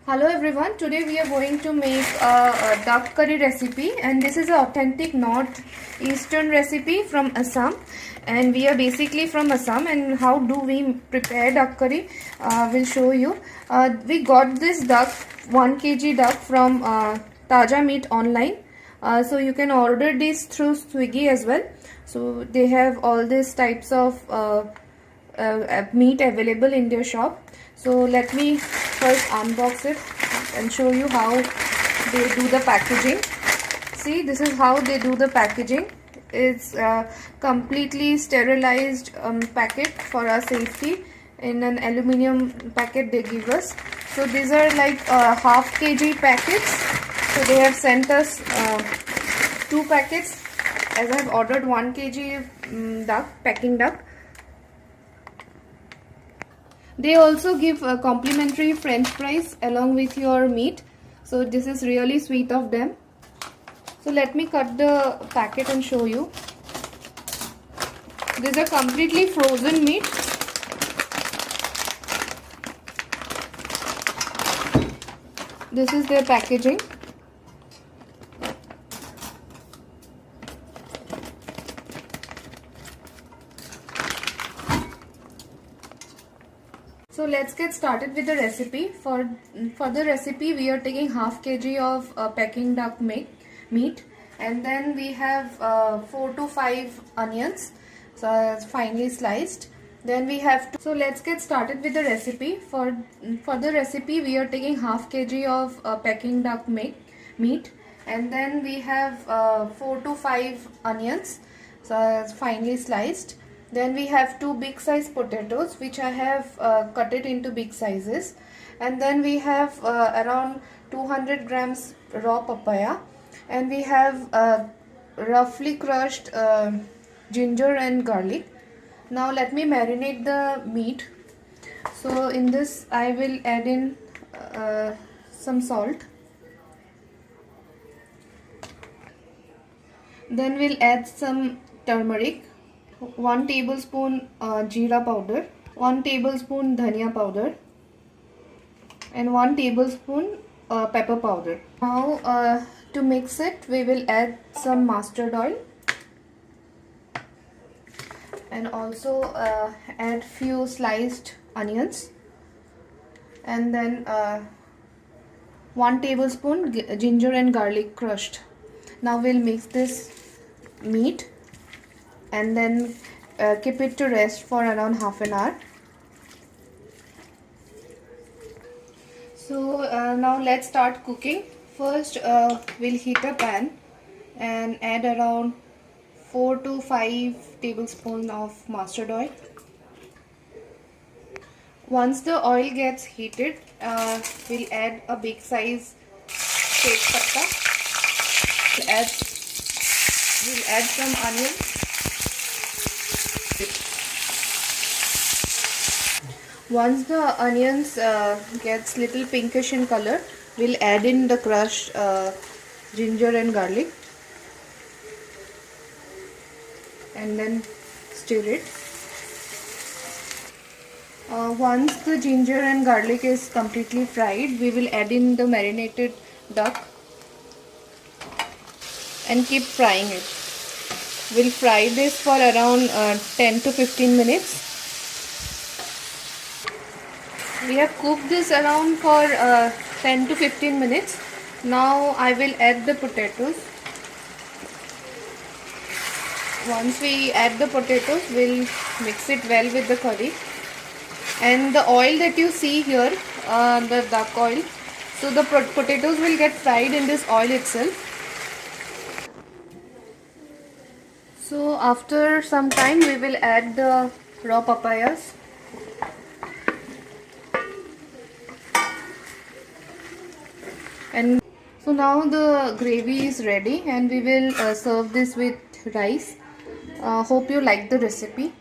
Hello everyone, today we are going to make a duck curry recipe, and this is an authentic north eastern recipe from Assam, and we are basically from Assam. And how do we prepare duck curry, we'll show you. We got this duck, 1 kg duck from Taja Meat online, so you can order this through Swiggy as well. So they have all these types of meat available in their shop. So let me first unbox it and show you how they do the packaging. See, this is how they do the packaging. It's completely sterilized packet for our safety. In an aluminium packet they give us. So these are like half kg packets. So they have sent us 2 packets, as I have ordered 1 kg packing duck. They also give a complimentary French fries along with your meat. So this is really sweet of them. So let me cut the packet and show you. These are completely frozen meat. This is their packaging. So let's get started with the recipe. For the recipe, we are taking half kg of Peking duck meat, and then we have 4 to 5 onions, so finely sliced. Then we have so let's get started with the recipe. For the recipe, we are taking half kg of Peking duck meat, and then we have 4 to 5 onions, so finely sliced. Then we have 2 big size potatoes, which I have cut it into big sizes. And then we have around 200 grams raw papaya. And we have roughly crushed ginger and garlic. Now let me marinate the meat. So in this I will add in some salt. Then we'll add some turmeric. 1 tablespoon jeera powder, 1 tablespoon dhania powder, and 1 tablespoon pepper powder. Now to mix it, we will add some mustard oil, and also add few sliced onions, and then 1 tablespoon ginger and garlic crushed. Now we'll mix this meat and then keep it to rest for around half an hour. So now let's start cooking. First we'll heat a pan and add around 4 to 5 tablespoons of mustard oil. Once the oil gets heated, we'll add a big size tejpatta. We'll add some onions. Once the onions gets little pinkish in color, we'll add in the crushed ginger and garlic, and then stir it. Once the ginger and garlic is completely fried, we will add in the marinated duck and keep frying it. We'll fry this for around 10 to 15 minutes. We have cooked this around for 10 to 15 minutes. Now I will add the potatoes. Once we add the potatoes, we'll mix it well with the curry. And the oil that you see here, the duck oil, so the potatoes will get fried in this oil itself. So after some time, we will add the raw papayas. And so now the gravy is ready, and we will serve this with rice. Hope you like the recipe.